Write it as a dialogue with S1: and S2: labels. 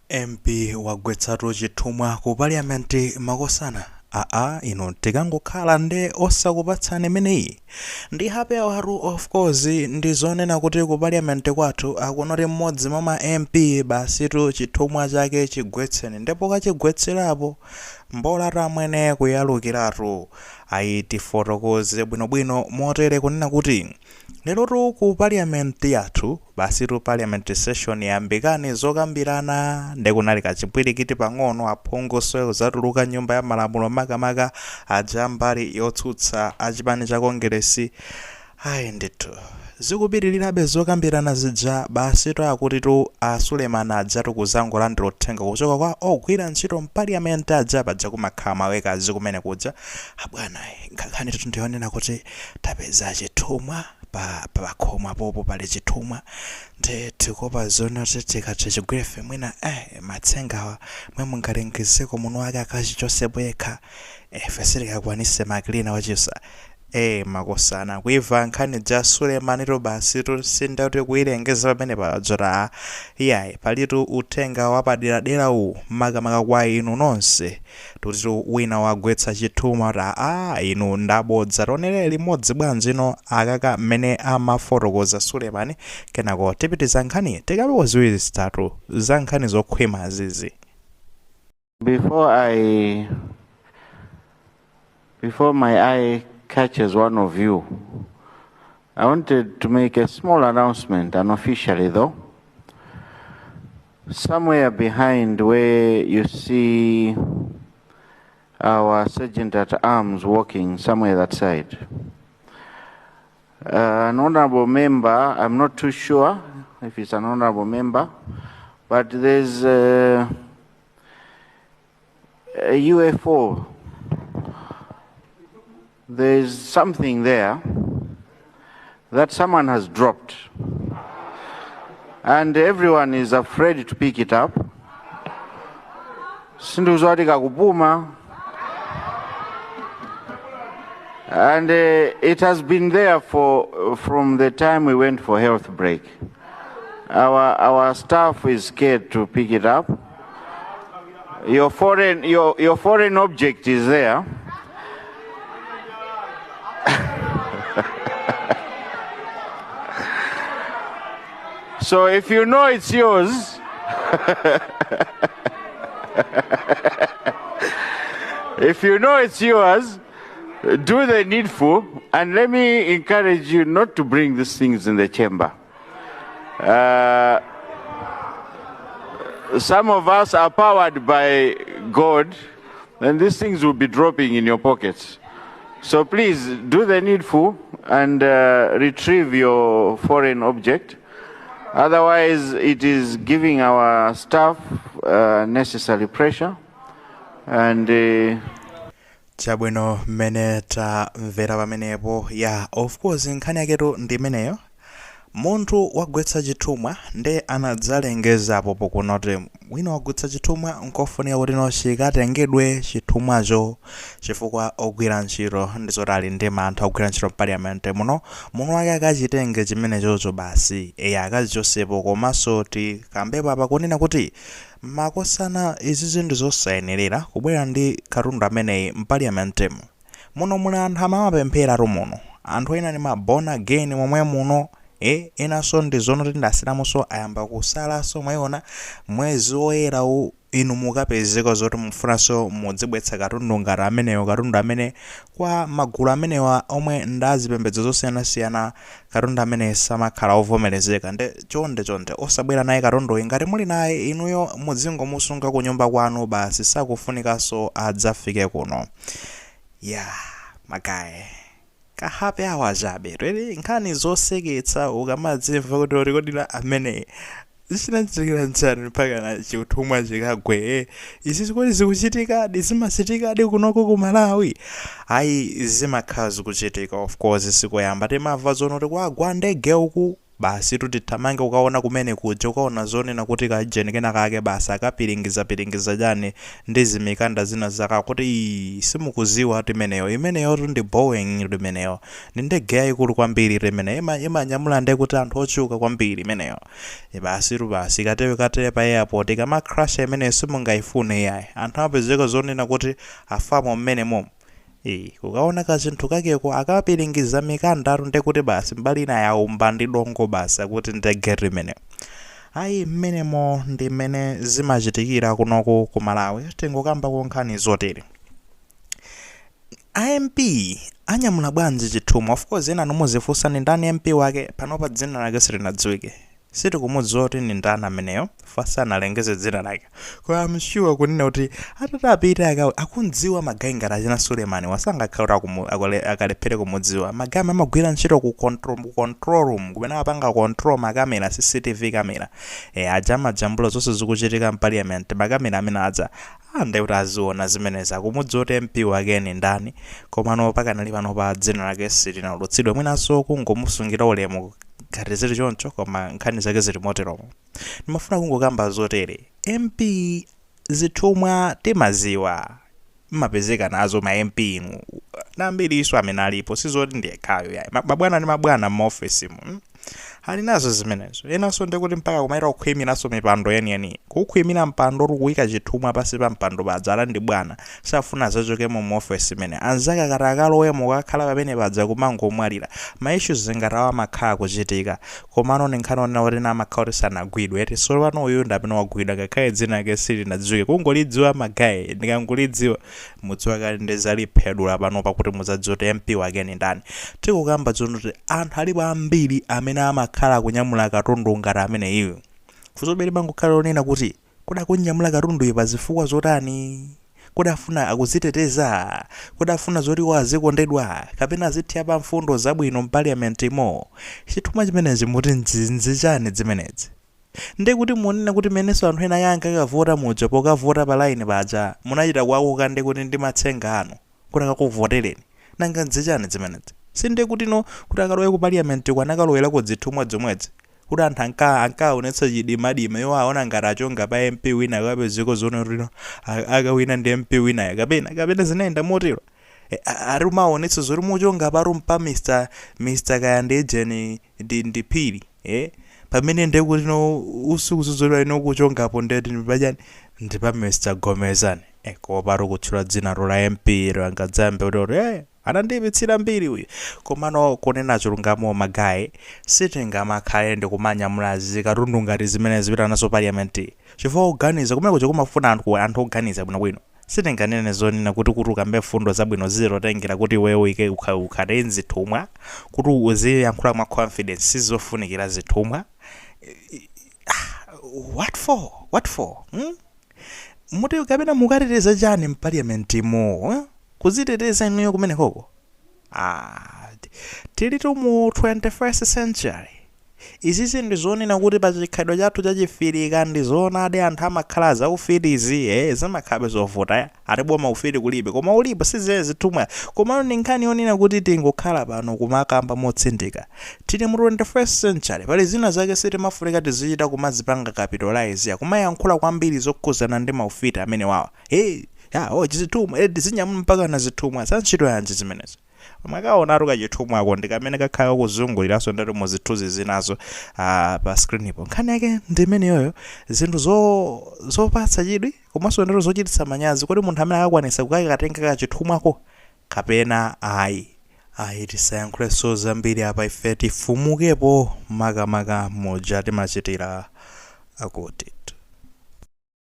S1: MP wa Kugwetsatu Chithumwa ku parliament makosana ino tikangokhala nde osakupatsani meneyi ndi happy hour of course ndi zonena kuti ku parliament kwathu akunoti mmodzi mwa ma MP Basitu Chithumwa Chake chigwetseni ndipo kachigwetserapo mbola tamwene kuyalukiratu tifotokoze bwinobwino motere kunena kuti lerotu ku parliament yathu Basitu parliament session yambikani zokambirana ndikunali kachipwirikiti pang'ono aphungu zatuluka nyumba ya malamulo makamaka aja mbali yotsutsa achipani cha kongresi ndithu zikupitirirabe zokambirana zija Basitu akutitu Suleiman ajatu kuzangolandira uthenga kuchoka kwa ogwira ntchito mpaliament aja paja kumakhala mawekazi kumene kuja abwana nkhani tutu ndionena kuti tapeza Chithumwa Pakhomo apopo pali Chithumwa ndi tikopa zona tikathe chigwefe mwina matsengawa mwe mungalengezeko muno wake akachichosepo yekha fesiri kakwanise maklina wachisa makosana kuiva nkhani ja Suleiman Basitu sindauti kuilengeza pamene pajota palitu uthenga wapadera uwu makamaka kwa inu nonse tutitu wina wagwetsa Chithumwa inu ndabodza tonere limodzi bwanji ino akaka mmene amafotokoza Suleiman kenako tipitiza nkhani tikapewa ziwiri zitatu za nkhani zokhwima zizi.
S2: Before my eye catches one of you, I wanted to make a small announcement, unofficially though. Somewhere behind where you see our Sergeant at Arms walking, somewhere that side. An honorable member, I'm not too sure if it's an honorable member, but there's a UFO. There's something there that someone has dropped, and everyone is afraid to pick it up. And it has been there from the time we went for health break. Our staff is scared to pick it up. Your foreign object is there. So if you know it's yours, if you know it's yours, do the needful, and let me encourage you not to bring these things in the chamber. Some of us are powered by God, and these things will be dropping in your pockets. So please do the needful and retrieve your foreign object. Otherwise, it is giving our staff necessary pressure and
S1: chabwino mmene tamvera pamenepo of course nkhani yaketu ndi imeneyo. Munthu wagwetsa Chithumwa nde anadzalengezapo pokunoti wina wagwetsa Chithumwa nkofunika kuti chikatengedwe Chithumwacho chifukwa ogwira ntchito ndizoti ali ndi mantha ogwira ntchito mpaliamente muno wake akachitenge chimenechocho basi akachichosepo komanso tikambepo apa kunena kuti makosana izi zinthu zosayenerera kubwera ndi katundu ameneyi mpaliamentemo muno muli anthu amapemphera muno anthu ena ni born again momwe muno enanso ndi zonoti ndasilamuso ayamba kusalaso mwayiona mwezi woyera inu mukapezeka zoti mufunanso mudzibwetsa katundu ngati ameneyo katundu amene kwa magulu amenewa omwe ndazipembedzo zosiyanasiyana katundu amene samakhala ovomerezeka nde chonde osabwera naye katundu ngati muli naye inuyo muzingomusunga ku nyumba kwanu basi sakufunikanso adzafike kuno magaye ka happy hour chabe really nkhani zoseketsa ukamadzimva kuti orikodira amene zinachitikira njani mpaka na Chithumwa chikagwe izi zikoli zikuchitika zimachitika kunoko ku Malawi zimakhala zikuchitika of course sikoyamba timamva zonoti kwagwa ndege uku basi titamange ukaona kumene kuja ukaona zonena kuti kajeni kena kake basi akapiringiza chani ndi zimikanda zina zaka kuti simukuziwa imeneyo ndi Boeing imeneyo ndi ndege yayikulu kwambiri imeneyo imanyamula ndi kuti anthu ochuka kwambiri imeneyo basi katewe pa airport kama crash imeneyo simungayifune yayi anthu apezeka zonena kuti afamo mmenemo kukaona kachinthu kakeko akapiringiza mikanda ndi kuti basi mbali ina yaumba ndi dongo basi akuti ndege imeneyo mmenemo ndi mmene zimachitikira kunoku ku Malawi tingokamba konkhani zotere. MP anyamula bwanji Chithumwa? Of course ena nomuzifunsa ni ndani MP wake panopa dzina lake silinadziwike sitikumudziwa kuti ni ndani ameneyo fasa analengeze dzina lake kwa I'm sure kunena kuti atatapita akundziwa magayi ngati achina Sulemani wasangakhala akalephere kumudziwa magayi amagwira ntchito ku control room kumene apanga control makamera CCTV kamera ajambulo zonse zikuchitika mparliament makamera amene adza ande kuti aziona zimeneza kumudziwa kuti MP wake ni ndani komano pakanali panopa dzina lake silinalutsidwe mwinaso kungomusungira ulemu ngati zili choncho koma nkhani zake zili moteromo. Ndimafuna kungokamba zotere MP Chithumwa timaziwa mapezeka nazo ma MP inu nambiri iso amene alipo sizoti ndiyekhayo yayi mabwana ndi mabwana m'maofesi mu ali nazo zimenezo enaso ndikuti mpaka kumaita kukhwimiraso mipando yeniyeni kukhwimira mpando kuyika Chithumwa pasi pa mpando padzala ndi bwana safuna zachoke mu office imene anzake akatakaloyemo kakhala pamene padza kumangomwalira ma issues ngatawa makhala kuchitika komano ninkhani onena kuti namakhala kuti sanagwidwe eti solo pano uyu ndapene wagwidwa ngakhale dzina lake silinadziwike kungolidziwa magayi ndikangolidziwa mudziwa kale ndezaliphedwa pano pakuti mudzadziwa kuti MP wake ni ndani tikukamba kuti anthu alipo ambiri amene amakhala kunyamula katundu ngati amene iwo kuzobere mangokhala onena kuti kuda kunyamula katundu pa zifukwa zotani kudafuna akuziteteza kudafuna zoti wazikondedwa kapena azithya pa mfundo zabwino mparliament imo Chithumwa chimenezi muti nzinzi chani zimenezi ndi kuti munena kuti meneso anthu ena yanga kavota muja pokavota pa line paja munachita kwakuka ndi kuti ndi matsenga anu kuti akakuvotereni nanga nzinzi chani zimenezi sinde kuti no kuti akalowe ku parliament kwanakalowera ku Chithumwa zomwezi kuti anthu ankaonetsa chidimadima iwo aona ngati achonga pa MP wina kapezeko zono rino akawina ndi MP wina kapena zinaenda motero ari maonetsa zori muchonga pa rumpa Mr Kayandejeni ndi Phiri pamene ndekuti no usiku zozolwa ino kuchongapo ndeti ndipachani ndi pa Mr Gomezani ko paro kutchula dzina la MP rangadzambe kuti anandipitsira mbiri uyu komano kunena chilungamo magayi sitingamakhale ndi kumanyamula katundu ngati zimene zipita nazo parliament chifukwa kuganiza kumene kuja kumafuna anthu oganiza bwinobwino sitinganene zonena kuti ukambe fundo zabwino zilotengera kuti wewe uike ukhale Chithumwa kuti uziyankhula mwa confidence sizofunikira Chithumwa what for muti kapena mukateteza chani mparliament imo kuziteteza inuyo kumene koko tilitu mu 21st century izizi ndizonena kuti pa chikhalidwe chathu chachifirika ndizoonadi anthu amakhala zaufitizi zimakhabe zovota atiboma ufiti kulibe koma ulipo sizezi Chithumwa komano ndi nkhani yonena kuti tingokhala pano kumakamba motsindika tili mu 21st century pali zina zake sitimafunika tizichita kumazipanga capitalize kumayankhula kwambiri zokhuzana ndi maufiti amene wawa Chithumwa zinyamula mpaka na Chithumwa sanchito yanji zimenezo makaona aruka Chithumwa ako ndikamene kakhala kuzunguliraso ndati muzithuzi zinazo pa screen ipo nkhani yake ndimene yoyo zinthu zopatsa chidwi komanso ndero zochititsa manyazi kuti munthu amene akakwanisa kukakatenga Chithumwako kapena ayi tisayankhule so zambiri apa ife tifumukepo makamaka moja timachitira akuti